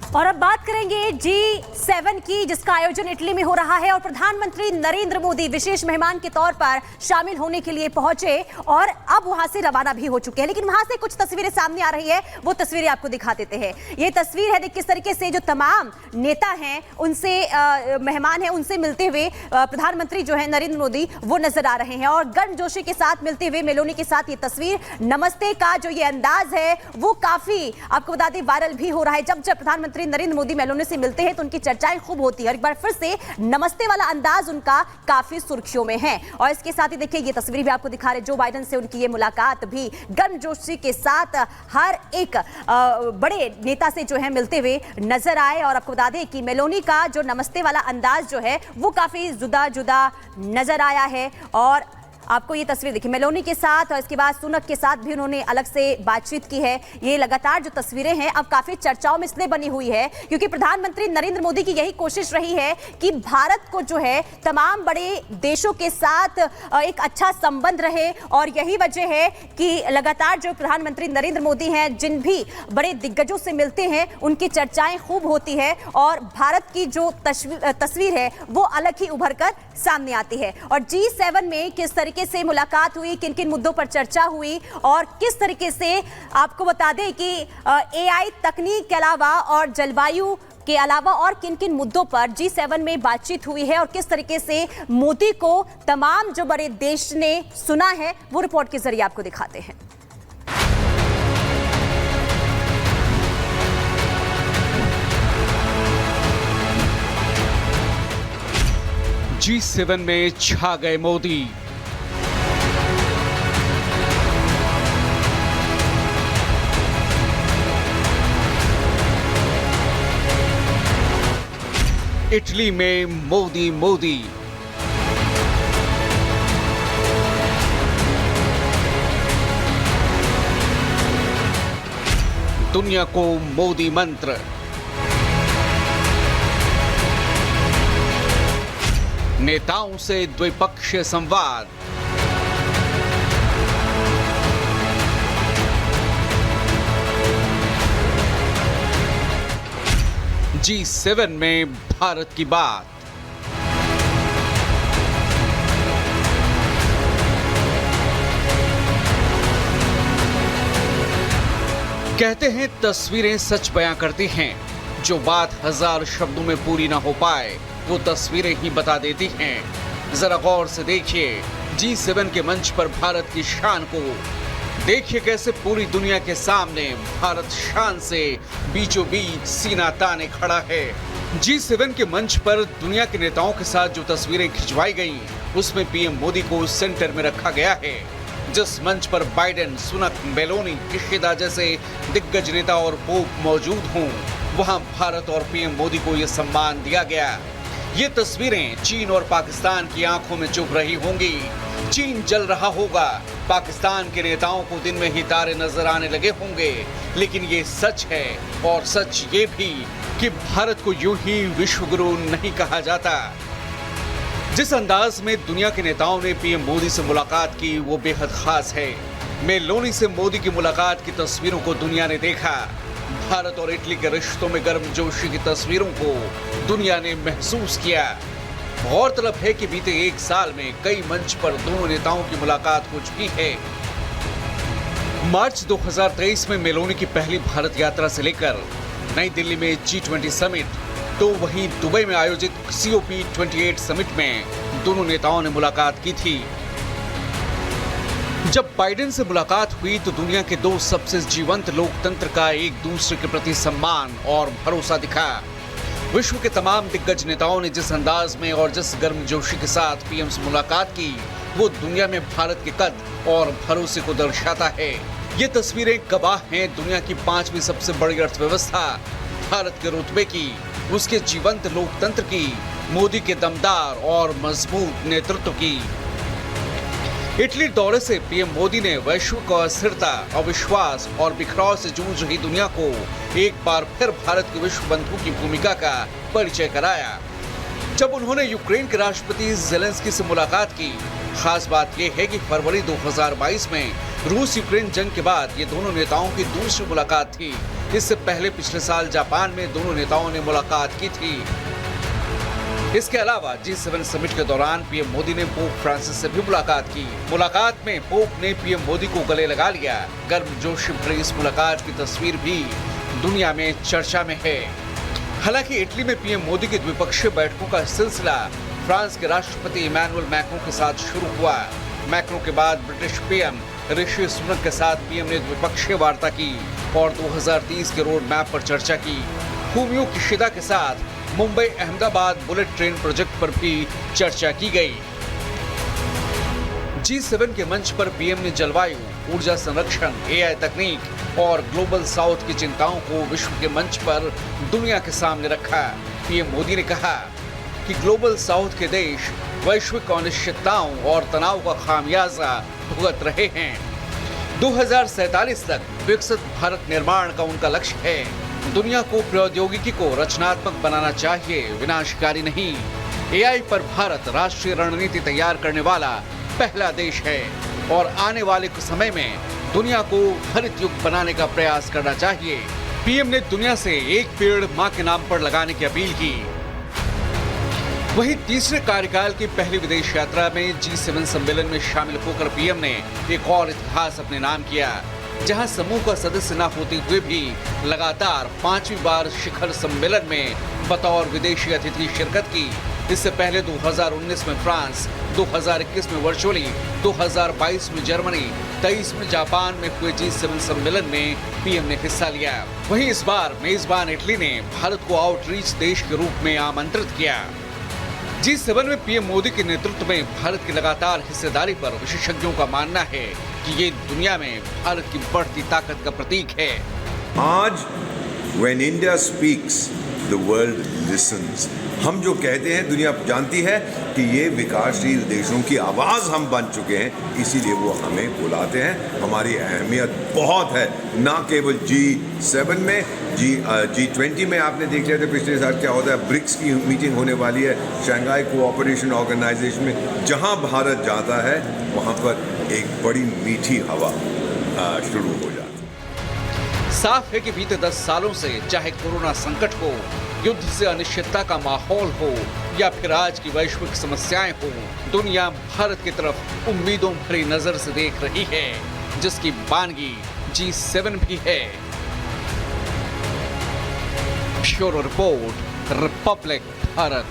और अब बात करेंगे G7 की, जिसका आयोजन इटली में हो रहा है और प्रधानमंत्री नरेंद्र मोदी विशेष मेहमान के तौर पर शामिल होने के लिए पहुंचे और अब वहां से रवाना भी हो चुके हैं। लेकिन वहां से कुछ तस्वीरें सामने आ रही है, वो तस्वीरें आपको दिखा देते हैं। ये तस्वीर है, किस तरीके से जो तमाम नेता हैं उनसे मेहमान हैं उनसे मिलते हुए प्रधानमंत्री जो है नरेंद्र मोदी वो नजर आ रहे हैं और गर्मजोशी के साथ मिलते हुए मेलोनी के साथ। ये तस्वीर नमस्ते का जो ये अंदाज है वो काफी आपको बता दें वायरल भी हो रहा है। जब प्रधानमंत्री नरेंद्र मोदी मेलोनी से मिलते हैं तो उनकी चर्चाएं खूब होती है और एक बार फिर से नमस्ते वाला अंदाज उनका काफी सुर्खियों में है। और इसके साथ ही देखिए ये तस्वीर भी आपको दिखा रहे, जो बाइडेन से उनकी ये मुलाकात भी गर्मजोशी के साथ हर एक बड़े नेता से जो है मिलते हुए नजर आए। और आपको बता दें कि मेलोनी का जो नमस्ते वाला अंदाज जो है वो काफी जुदा जुदा नजर आया है। और आपको ये तस्वीर देखिए मेलोनी के साथ और इसके बाद सुनक के साथ भी उन्होंने अलग से बातचीत की है। ये लगातार जो तस्वीरें हैं अब काफी चर्चाओं में इसलिए बनी हुई है क्योंकि प्रधानमंत्री नरेंद्र मोदी की यही कोशिश रही है कि भारत को जो है तमाम बड़े देशों के साथ एक अच्छा संबंध रहे। और यही वजह है कि लगातार जो प्रधानमंत्री नरेंद्र मोदी हैं जिन भी बड़े दिग्गजों से मिलते हैं उनकी चर्चाएं खूब होती है और भारत की जो तस्वीर है वो अलग ही उभर कर सामने आती है। और G7 में किस तरीके से मुलाकात हुई, किन किन मुद्दों पर चर्चा हुई और किस तरीके से आपको बता दें कि AI तकनीक के अलावा और जलवायु के अलावा और किन किन मुद्दों पर G7 में बातचीत हुई है और किस तरीके से मोदी को तमाम जो बड़े देश ने सुना है वो रिपोर्ट के जरिए आपको दिखाते हैं। G7 में छा गए मोदी। इटली में मोदी मोदी। दुनिया को मोदी मंत्र। नेताओं से द्विपक्षीय संवाद। G7 में भारत की बात। कहते हैं तस्वीरें सच बयां करती हैं। जो बात 1000 शब्दों में पूरी ना हो पाए वो तस्वीरें ही बता देती हैं। जरा गौर से देखिए G7 के मंच पर भारत की शान को। देखिए कैसे पूरी दुनिया के सामने भारत शान से बीचों बीच सीना ताने खड़ा है। G7 के मंच पर दुनिया के नेताओं के साथ जो तस्वीरें खिंचवाई गईं, उसमें पीएम मोदी को सेंटर में रखा गया है। जिस मंच पर बाइडेन, सुनक, मेलोनी, किशिदा जैसे दिग्गज नेता और पोप मौजूद हों, वहां भारत और पीएम मोदी को यह सम्मान दिया गया। ये तस्वीरें चीन और पाकिस्तान की आंखों में चुभ रही होंगी। चीन जल रहा होगा, पाकिस्तान के नेताओं को दिन में ही तारे नजर आने लगे होंगे। लेकिन ये सच है और सच ये भी कि भारत को यूं ही विश्व गुरु नहीं कहा जाता। जिस अंदाज में दुनिया के नेताओं ने पीएम मोदी से मुलाकात की वो बेहद खास है। मेलोनी से मोदी की मुलाकात की तस्वीरों को दुनिया ने देखा। भारत और इटली के रिश्तों में गर्मजोशी की तस्वीरों को दुनिया ने महसूस किया। गौरतलब है कि बीते एक साल में कई मंच पर दोनों नेताओं की मुलाकात हो चुकी है। मार्च 2023 में मेलोनी की पहली भारत यात्रा से लेकर नई दिल्ली में G20 समिट, तो वहीं दुबई में आयोजित COP28 समिट में दोनों नेताओं ने मुलाकात की थी। जब बाइडेन से मुलाकात हुई तो दुनिया के दो सबसे जीवंत लोकतंत्र का एक दूसरे के प्रति सम्मान और भरोसा दिखा। विश्व के तमाम दिग्गज नेताओं ने जिस अंदाज में और जिस गर्मजोशी के साथ पीएम से मुलाकात की वो दुनिया में भारत के कद और भरोसे को दर्शाता है। ये तस्वीरें गवाह हैं दुनिया की 5वीं सबसे बड़ी अर्थव्यवस्था भारत के रुतबे की, उसके जीवंत लोकतंत्र की, मोदी के दमदार और मजबूत नेतृत्व की। इटली दौरे से पीएम मोदी ने वैश्विक अस्थिरता, अविश्वास और बिखराव से जूझ रही दुनिया को एक बार फिर भारत के विश्व बंधु की भूमिका का परिचय कराया। जब उन्होंने यूक्रेन के राष्ट्रपति ज़ेलेंस्की से मुलाकात की, खास बात यह है कि फरवरी 2022 में रूस यूक्रेन जंग के बाद ये दोनों नेताओं की दूसरी मुलाकात थी इससे पहले पिछले साल जापान में दोनों नेताओं ने मुलाकात की थी। इसके अलावा G7 समिट के दौरान पीएम मोदी ने पोप फ्रांसिस से भी मुलाकात की। मुलाकात में पोप ने पीएम मोदी को गले लगा लिया। गर्मजोशी भरी इस मुलाकात की तस्वीर भी दुनिया में चर्चा में है। हालांकि इटली में पीएम मोदी की द्विपक्षीय बैठकों का सिलसिला फ्रांस के राष्ट्रपति इमैनुअल मैक्रों के साथ शुरू हुआ। मैक्रों के बाद ब्रिटिश पीएम ऋषि सुनक के साथ पीएम ने द्विपक्षीय वार्ता की और 2030 के रोड मैप पर चर्चा की। फूमियो किशिदा के साथ Mumbai Ahmedabad bullet train project पर भी चर्चा की गई। G7 के मंच पर पीएम ने जलवायु, ऊर्जा संरक्षण, AI तकनीक और ग्लोबल साउथ की चिंताओं को विश्व के मंच पर दुनिया के सामने रखा। पीएम मोदी ने कहा कि ग्लोबल साउथ के देश वैश्विक अनिश्चितताओं और तनाव का खामियाजा भुगत रहे हैं। 2047 तक विकसित भारत निर्माण का उनका लक्ष्य है। दुनिया को प्रौद्योगिकी को रचनात्मक बनाना चाहिए, विनाशकारी नहीं। AI पर भारत राष्ट्रीय रणनीति तैयार करने वाला पहला देश है और आने वाले कुछ समय में दुनिया को हरित युग बनाने का प्रयास करना चाहिए। पीएम ने दुनिया से एक पेड़ मां के नाम पर लगाने की अपील की। वहीं तीसरे कार्यकाल की पहली विदेश यात्रा में G7 सम्मेलन में शामिल होकर पीएम ने एक और इतिहास अपने नाम किया, जहां समूह का सदस्य न होते हुए भी लगातार 5वीं बार शिखर सम्मेलन में बतौर विदेशी अतिथि शिरकत की। इससे पहले 2019 में फ्रांस, 2021 में वर्चुअली, 2022 में जर्मनी, 23 में जापान में हुए G7 सम्मेलन में पीएम ने हिस्सा लिया। वहीं इस बार मेजबान इटली ने भारत को आउटरीच देश के रूप में आमंत्रित किया। G7 में पीएम मोदी के नेतृत्व में भारत की लगातार हिस्सेदारी पर विशेषज्ञों का मानना है कि ये दुनिया में भारत की बढ़ती ताकत का प्रतीक है। आज when India speaks, the world listens. हम जो कहते हैं दुनिया जानती है कि ये विकासशील देशों की आवाज़ हम बन चुके हैं, इसीलिए वो हमें बुलाते हैं। हमारी अहमियत बहुत है, ना केवल G7 में, G20 में आपने देख लिया था पिछले साल क्या होता है। ब्रिक्स की मीटिंग होने वाली है, शंघाई कोऑपरेशन ऑर्गेनाइजेशन में। जहाँ भारत जाता है वहाँ पर एक बड़ी मीठी हवा शुरू हो जाती है। साफ है कि बीते 10 सालों से चाहे कोरोना संकट हो, युद्ध से अनिश्चितता का माहौल हो या फिर आज की वैश्विक समस्याएं हो, दुनिया भारत की तरफ उम्मीदों भरी नजर से देख रही है, जिसकी बानगी G7 भी है। Bureau report, Republic Bharat.